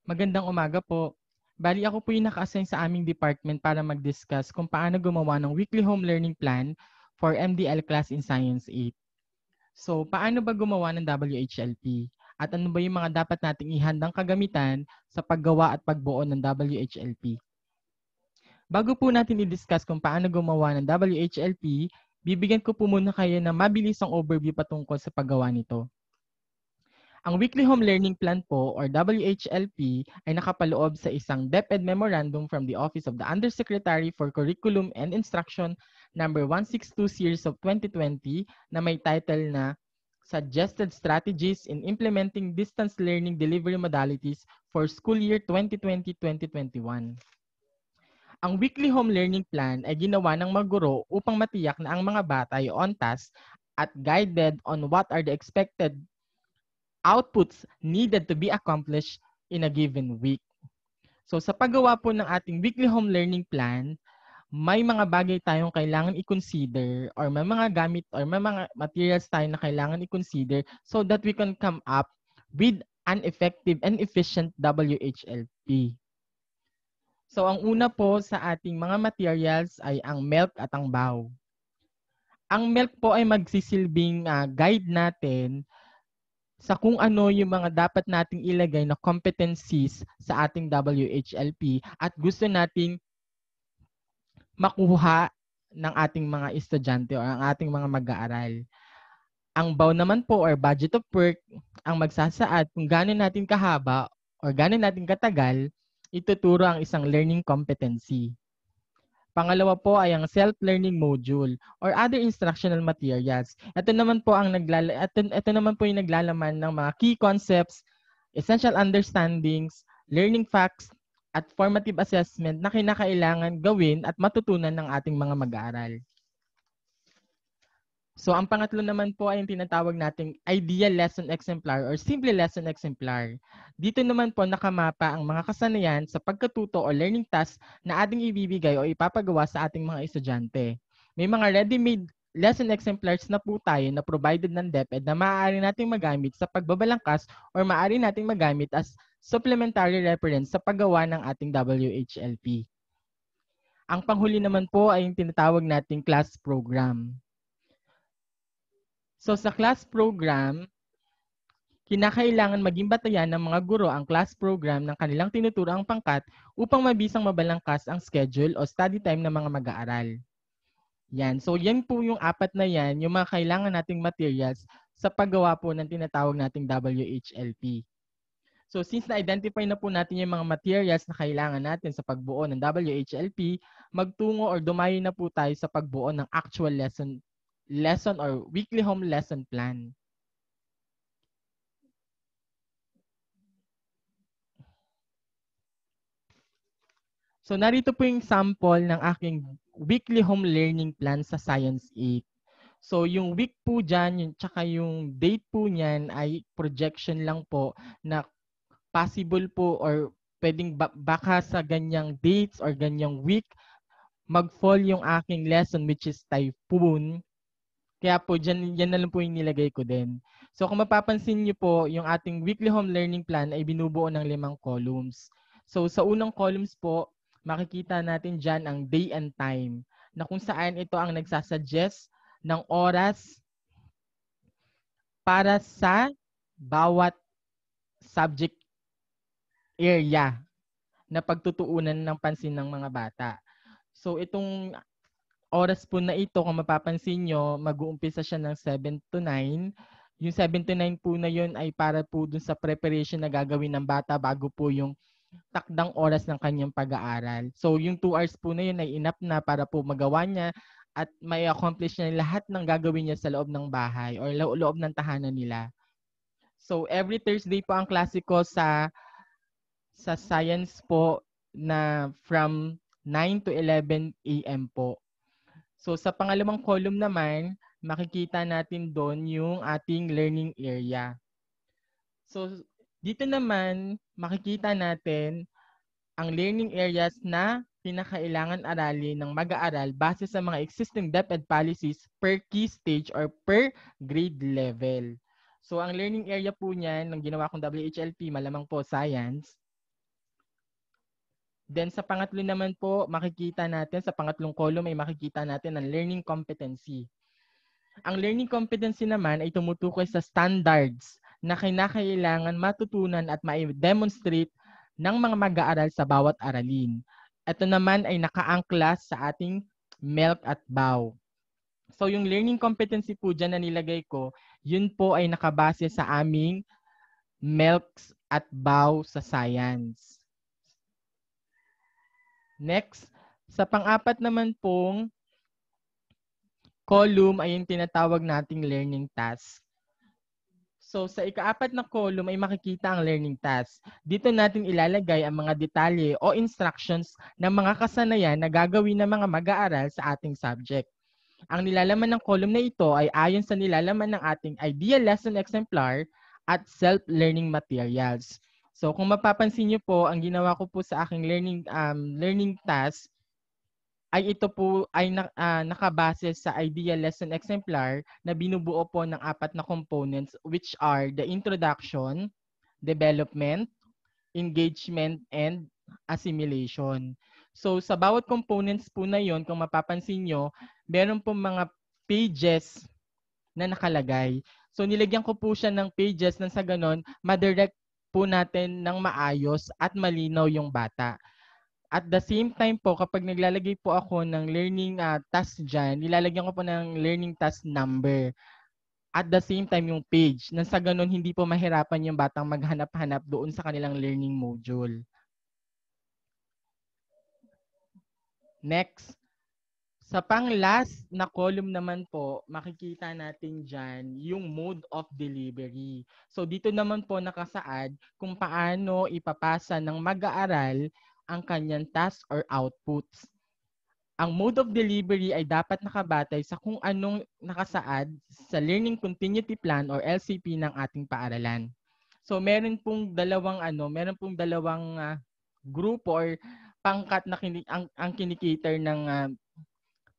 Magandang umaga po. Bali ako po yung naka-assign sa aming department para mag-discuss kung paano gumawa ng weekly home learning plan for MDL class in Science 8. So, paano ba gumawa ng WHLP? At ano ba yung mga dapat nating ihandang kagamitan sa paggawa at pagbuo ng WHLP? Bago po natin i-discuss kung paano gumawa ng WHLP, bibigyan ko po muna kayo ng mabilisang overview patungkol sa paggawa nito. Ang Weekly Home Learning Plan po or WHLP ay nakapaloob sa isang DepEd Memorandum from the Office of the Undersecretary for Curriculum and Instruction number 162 series of 2020 na may title na Suggested Strategies in Implementing Distance Learning Delivery Modalities for School Year 2020-2021. Ang Weekly Home Learning Plan ay ginawa ng mga guro upang matiyak na ang mga bata ay on task at guided on what are the expected outputs needed to be accomplished in a given week. So sa paggawa po ng ating weekly home learning plan, may mga bagay tayong kailangan i-consider or may mga gamit or may mga materials tayo na kailangan i-consider so that we can come up with an effective and efficient WHLP. So ang una po sa ating mga materials ay ang milk at ang baw. Ang milk po ay magsisilbing guide natin sa kung ano yung mga dapat nating ilagay na competencies sa ating WHLP at gusto nating makuha ng ating mga estudyante o ang ating mga mag-aaral. Ang BAW naman po or budget of work ang magsasaad kung gaano natin kahaba or gaano natin katagal ituturo ang isang learning competency. Pangalawa po ay ang self-learning module or other instructional materials. Ito naman po yung naglalaman ng mga key concepts, essential understandings, learning facts, at formative assessment na kinakailangan gawin at matutunan ng ating mga mag-aaral. So ang pangatlo naman po ay yung tinatawag nating ideal lesson exemplar or simple lesson exemplar. Dito naman po nakamapa ang mga kasanayan sa pagkatuto o learning task na ating ibibigay o ipapagawa sa ating mga estudyante. May mga ready-made lesson exemplars na po tayo na provided ng DepEd na maaari nating magamit sa pagbabalangkas or maaari nating magamit as supplementary reference sa paggawa ng ating WHLP. Ang panghuli naman po ay yung tinatawag nating class program. So sa class program, kinakailangan maging batayan ng mga guro ang class program ng kanilang tinuturang pangkat upang mabisang mabalangkas ang schedule o study time ng mga mag-aaral. Yan. So yan po yung apat na yan, yung mga kailangan nating materials sa paggawa po ng tinatawag nating WHLP. So since na-identify na po natin yung mga materials na kailangan natin sa pagbuo ng WHLP, magtungo or dumayo na po tayo sa pagbuo ng actual lesson or weekly home lesson plan. So narito po yung sample ng aking weekly home learning plan sa Science 8. So yung week po dyan, tsaka yung date po niyan ay projection lang po na possible po or pwedeng baka sa ganyang dates or ganyang week mag-fall yung aking lesson which is typhoon. Kaya po yan na lang po yung nilagay ko din. So kung mapapansin niyo po, yung ating weekly home learning plan ay binubuo ng 5 columns. So sa unang columns po, makikita natin dyan ang day and time na kung saan ito ang nagsasuggest ng oras para sa bawat subject area na pagtutuunan ng pansin ng mga bata. So itong oras po na ito, kung mapapansin nyo, mag-uumpisa siya ng 7 to 9. Yung 7 to 9 po na yun ay para po dun sa preparation na gagawin ng bata bago po yung takdang oras ng kanyang pag-aaral. So yung 2 hours po na yun ay enough na para po magawa niya at may accomplish niya lahat ng gagawin niya sa loob ng bahay or loob ng tahanan nila. So every Thursday po ang klase ko sa science po na from 9 to 11 a.m. po. So sa pangalawang column naman, makikita natin doon yung ating learning area. So dito naman, makikita natin ang learning areas na pinakailangan aralin ng mag-aaral base sa mga existing DepEd policies per key stage or per grade level. So ang learning area po niyan, ng ginawa kong WHLP, malamang po science, Then sa pangatlo naman po, makikita natin, sa pangatlong column ay makikita natin ang learning competency. Ang learning competency naman ay tumutukoy sa standards na kinakailangan matutunan at ma-demonstrate ng mga mag-aaral sa bawat aralin. Ito naman ay nakaangkla sa ating MELC at BAW. So yung learning competency po dyan na nilagay ko, yun po ay nakabase sa aming MELC at BAW sa science. Next, sa pang-apat naman pong column ay yung tinatawag nating learning task. So sa ika-apat na column ay makikita ang learning task. Dito natin ilalagay ang mga detalye o instructions ng mga kasanayan na gagawin ng mga mag-aaral sa ating subject. Ang nilalaman ng column na ito ay ayon sa nilalaman ng ating ideal lesson exemplar at self-learning materials. So kung mapapansin niyo po, ang ginawa ko po sa aking learning task ay ito po ay nakabase sa ideal lesson exemplar na binubuo po ng 4 na components, which are the introduction, development, engagement, and assimilation. So sa bawat components po na yon, kung mapapansin nyo, meron po mga pages na nakalagay. So nilagyan ko po siya ng pages nang sa ganon, madirect po natin ng maayos at malinaw yung bata. At the same time po, kapag naglalagay po ako ng learning task dyan, nilalagyan ko po ng learning task number. At the same time yung page. Nang sa ganun, hindi po mahirapan yung batang maghanap-hanap doon sa kanilang learning module. Next. Sa pang-last na column naman po, makikita natin dyan yung mode of delivery. So dito naman po nakasaad kung paano ipapasa ng mag-aaral ang kanyang task or outputs. Ang mode of delivery ay dapat nakabatay sa kung anong nakasaad sa Learning Continuity Plan or LCP ng ating paaralan. So meron pong dalawang grupo or pangkat na ang kinikater ng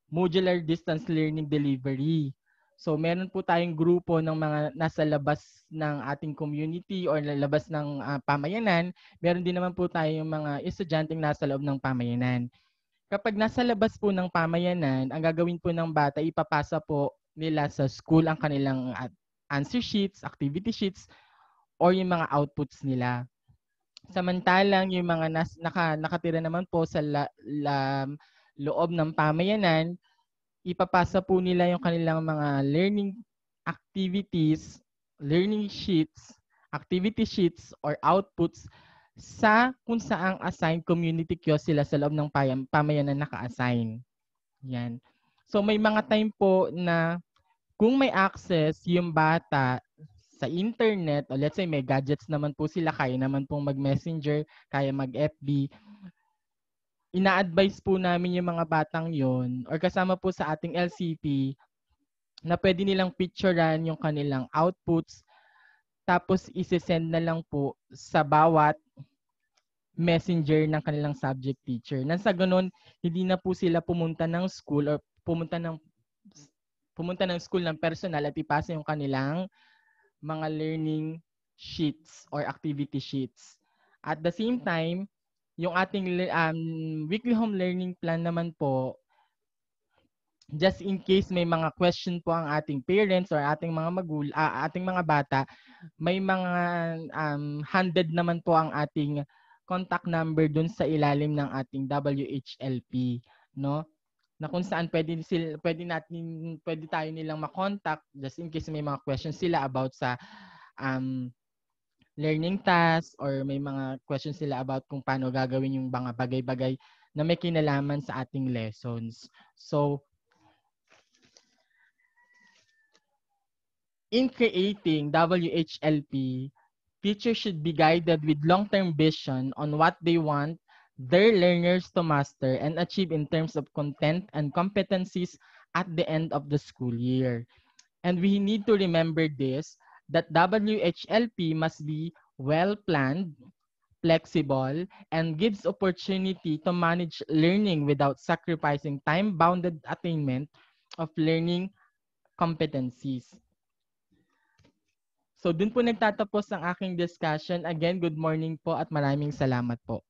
modular distance learning delivery. So meron po tayong grupo ng mga nasa labas ng ating community or labas ng pamayanan. Meron din naman po tayong mga estudyanteng nasa loob ng pamayanan. Kapag nasa labas po ng pamayanan, ang gagawin po ng bata, ipapasa po nila sa school ang kanilang answer sheets, activity sheets, or yung mga outputs nila. Samantalang yung mga nakatira naman po sa loob ng pamayanan, ipapasa po nila yung kanilang mga learning activities, learning sheets, activity sheets, or outputs sa kung saang assigned community kiosk sila sa loob ng pamayanan naka-assign. Yan. So may mga time po na kung may access yung bata sa internet, o let's say may gadgets naman po sila, kaya naman pong mag-messenger, kaya mag-FB, ina-advise po namin yung mga batang yon or kasama po sa ating LCP na pwede nilang picturean yung kanilang outputs tapos isi-send na lang po sa bawat messenger ng kanilang subject teacher. Nang sa ganun, hindi na po sila pumunta ng school or pumunta ng school ng personal at ipasa yung kanilang mga learning sheets or activity sheets. At the same time, yung ating weekly home learning plan naman po, just in case may mga question po ang ating parents or ating mga ating mga bata, may mga handed naman po ang ating contact number dun sa ilalim ng ating WHLP, no? Na kung saan pwede tayo nilang ma-contact just in case may mga questions sila about sa learning tasks or may mga questions sila about kung paano gagawin yung mga bagay-bagay na may kinalaman sa ating lessons. So, in creating WHLP, teachers should be guided with long-term vision on what they want their learners to master and achieve in terms of content and competencies at the end of the school year. And we need to remember this, that WHLP must be well-planned, flexible, and gives opportunity to manage learning without sacrificing time-bounded attainment of learning competencies. So dun po nagtatapos ang aking discussion. Again, good morning po at maraming salamat po.